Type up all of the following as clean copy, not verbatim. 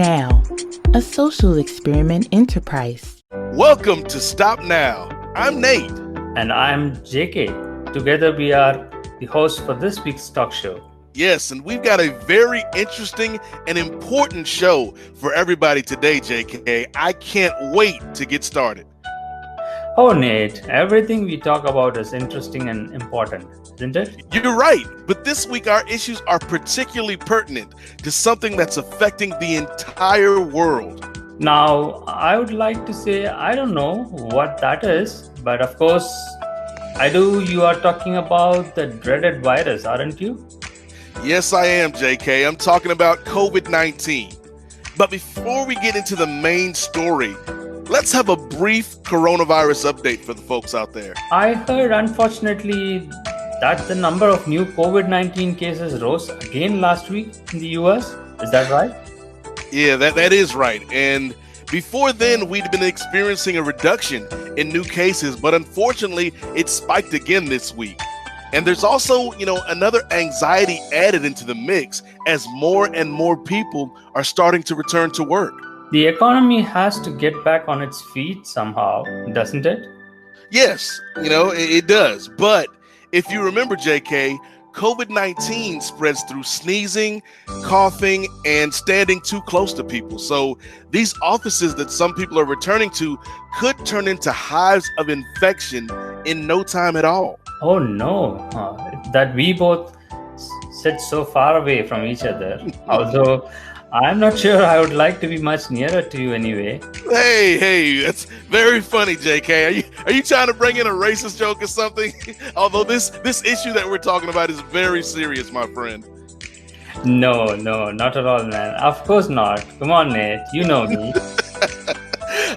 Now, a social experiment enterprise. Welcome to Stop Now. I'm Nate. And I'm JK. Together we are the hosts for this week's talk show. Yes, and we've got a very interesting and important show for everybody today, JK. I can't wait to get started. Oh, Nate, everything we talk about is interesting and important, isn't it? You're right, but this week our issues are particularly pertinent to something that's affecting the entire world. Now, I would like to say I don't know what that is, but of course, I do. You are talking about the dreaded virus, aren't you? Yes, I am, JK. I'm talking about COVID-19. But before we get into the main story, let's have a brief coronavirus update for the folks out there. I heard, unfortunately, that the number of new COVID-19 cases rose again last week in the US. Is that right? Yeah, that is right. And before then, we'd been experiencing a reduction in new cases, but unfortunately, it spiked again this week. And there's also, another anxiety added into the mix as more and more people are starting to return to work. The economy has to get back on its feet somehow, doesn't it? Yes, it does. But if you remember, JK, COVID-19 spreads through sneezing, coughing, and standing too close to people. So these offices that some people are returning to could turn into hives of infection in no time at all. Oh no, that we both sit so far away from each other. Although I'm not sure I would like to be much nearer to you anyway. Hey, that's very funny, JK. Are you trying to bring in a racist joke or something? Although this issue that we're talking about is very serious, my friend. No, not at all, man. Of course not. Come on, Nate. You know me.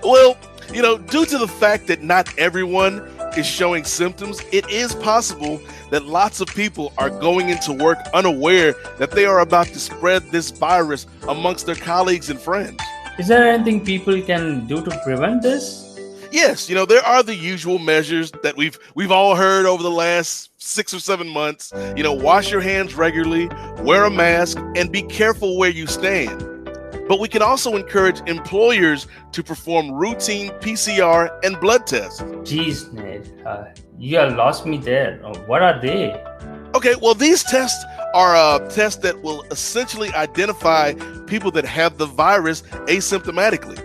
Well, due to the fact that not everyone is showing symptoms, it is possible that lots of people are going into work unaware that they are about to spread this virus amongst their colleagues and friends. Is there anything people can do to prevent this? Yes, there are the usual measures that we've all heard over the last 6 or 7 months. Wash your hands regularly, wear a mask, and be careful where you stand. But we can also encourage employers to perform routine PCR and blood tests. Jeez, Nate, you have lost me there. What are they? Okay, well, these tests are tests that will essentially identify people that have the virus asymptomatically.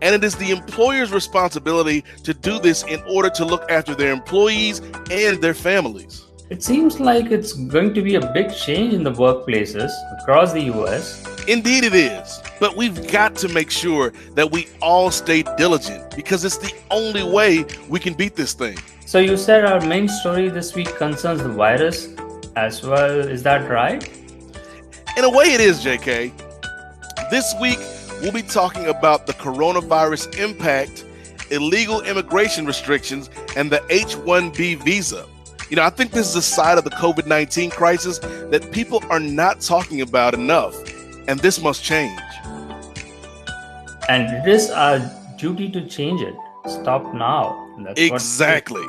And it is the employer's responsibility to do this in order to look after their employees and their families. It seems like it's going to be a big change in the workplaces across the US. Indeed it is. But we've got to make sure that we all stay diligent because it's the only way we can beat this thing. So you said our main story this week concerns the virus as well. Is that right? In a way it is, JK. This week, we'll be talking about the coronavirus impact, illegal immigration restrictions, and the H-1B visa. I think this is a side of the COVID-19 crisis that people are not talking about enough, and this must change. And it is our duty to change it. Stop now. Exactly.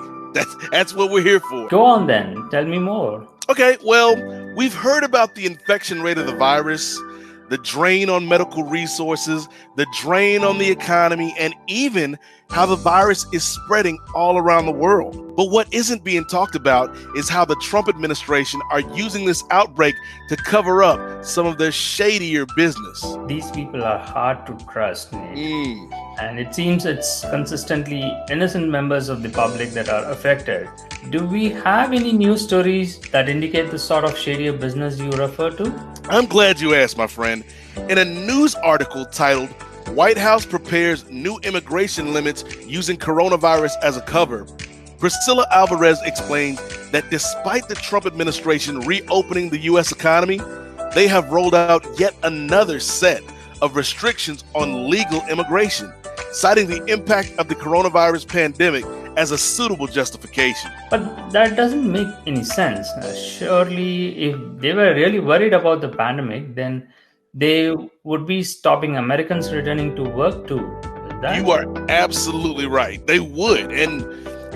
That's what we're here for. Go on then. Tell me more. Okay, well, we've heard about the infection rate of the virus, the drain on medical resources, the drain on the economy, and even how the virus is spreading all around the world. But what isn't being talked about is how the Trump administration are using this outbreak to cover up some of their shadier business. These people are hard to trust, Nate. And it seems it's consistently innocent members of the public that are affected. Do we have any news stories that indicate the sort of shadier business you refer to? I'm glad you asked, my friend. In a news article titled, "White House Prepares New Immigration Limits Using Coronavirus as a Cover," Priscilla Alvarez explains that despite the Trump administration reopening the U.S. economy, they have rolled out yet another set of restrictions on legal immigration, citing the impact of the coronavirus pandemic as a suitable justification. But that doesn't make any sense. Surely, if they were really worried about the pandemic, then they would be stopping Americans returning to work too. You are absolutely right. They would. And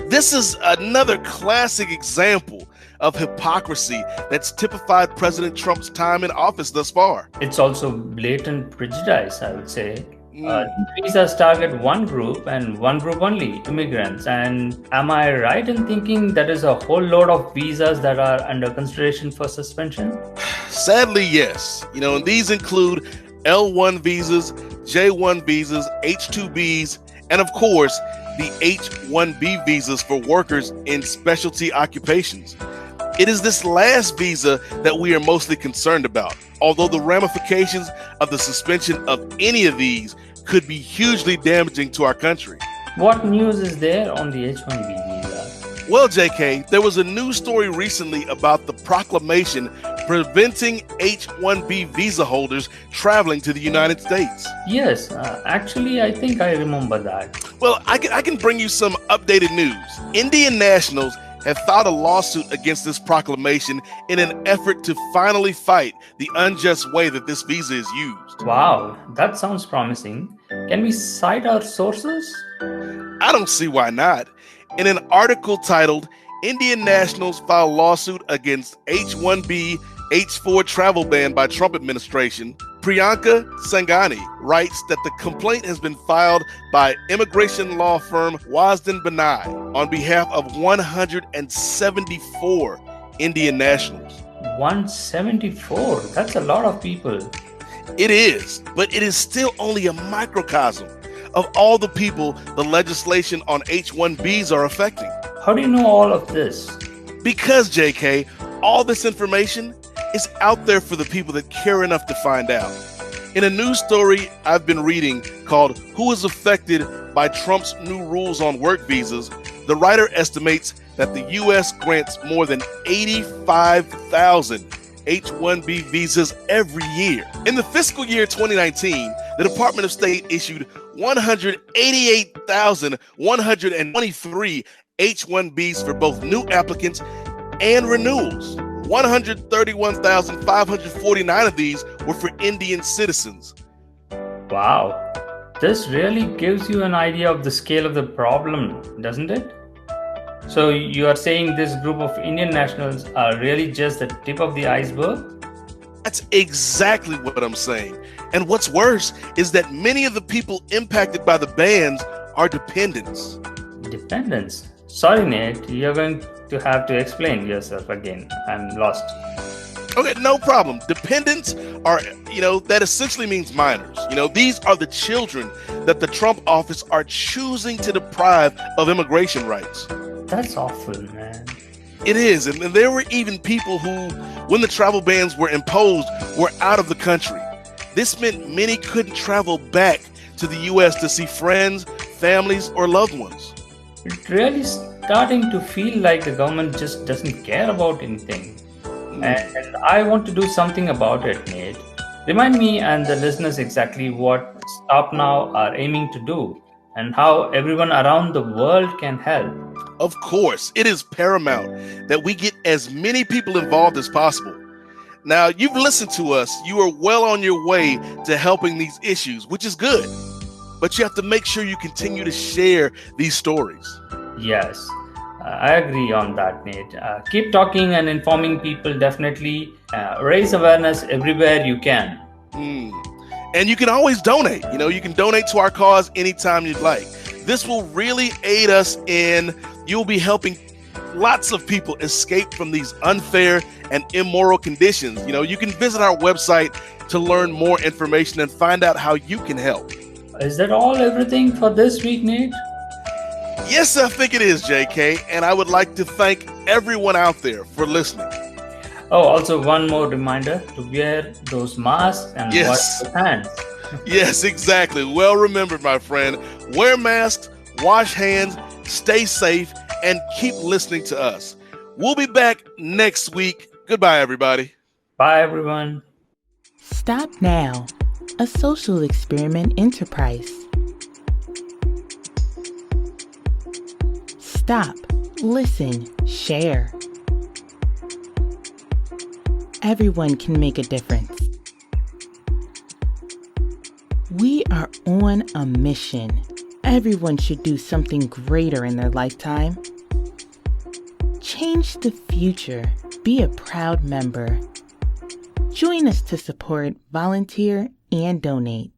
this is another classic example of hypocrisy that's typified President Trump's time in office thus far. It's also blatant prejudice, I would say. These visas target one group and one group only, immigrants. And am I right in thinking that is a whole load of visas that are under consideration for suspension? Sadly, yes. And these include L1 visas, J1 visas, H2Bs, and of course, the H1B visas for workers in specialty occupations. It is this last visa that we are mostly concerned about, although the ramifications of the suspension of any of these could be hugely damaging to our country. What news is there on the H1B visa? Well, JK, there was a news story recently about the proclamation preventing H1B visa holders traveling to the United States. Yes, actually, I think I remember that. Well, I can bring you some updated news. Indian nationals have filed a lawsuit against this proclamation in an effort to finally fight the unjust way that this visa is used. Wow, that sounds promising. Can we cite our sources? I don't see why not. In an article titled, Indian Nationals File Lawsuit Against H-1B H-4 Travel Ban by Trump Administration, Priyanka Sanghani writes that the complaint has been filed by immigration law firm Wasden Banai on behalf of 174 Indian nationals. 174? That's a lot of people. It is, but it is still only a microcosm of all the people the legislation on H-1Bs are affecting. How do you know all of this? Because, JK, all this information is out there for the people that care enough to find out. In a news story I've been reading called Who is Affected by Trump's New Rules on Work Visas, the writer estimates that the U.S. grants more than 85,000 H-1B visas every year. In the fiscal year 2019, the Department of State issued 188,123 H-1Bs for both new applicants and renewals. 131,549 of these were for Indian citizens. Wow, this really gives you an idea of the scale of the problem, doesn't it? So you are saying this group of Indian nationals are really just the tip of the iceberg? That's exactly what I'm saying. And what's worse is that many of the people impacted by the bans are dependents. Dependents? Sorry, Nate, you're going to have to explain yourself again. I'm lost. Okay, no problem. Dependents are, that essentially means minors. These are the children that the Trump office are choosing to deprive of immigration rights. That's awful, man. It is. And there were even people who, when the travel bans were imposed, were out of the country. This meant many couldn't travel back to the U.S. to see friends, families, or loved ones. It really starting to feel like the government just doesn't care about anything. And I want to do something about it, Nate. Remind me and the listeners exactly what Stop Now are aiming to do and how everyone around the world can help. Of course, it is paramount that we get as many people involved as possible. Now, you've listened to us. You are well on your way to helping these issues, which is good. But you have to make sure you continue to share these stories. Yes, I agree on that, Nate. Keep talking and informing people. Definitely raise awareness everywhere you can. And you can always donate. You can donate to our cause anytime you'd like. This will really aid us in you'll be helping lots of people escape from these unfair and immoral conditions. You can visit our website to learn more information and find out how you can help. Is that everything for this week, Nate? Yes, I think it is, JK. And I would like to thank everyone out there for listening. Oh, also one more reminder to wear those masks and wash your hands. Yes, exactly. Well remembered, my friend. Wear masks, wash hands, stay safe, and keep listening to us. We'll be back next week. Goodbye, everybody. Bye, everyone. Stop Now, a social experiment enterprise. Stop, listen, share. Everyone can make a difference. We are on a mission. Everyone should do something greater in their lifetime. Change the future. Be a proud member. Join us to support, volunteer, and donate.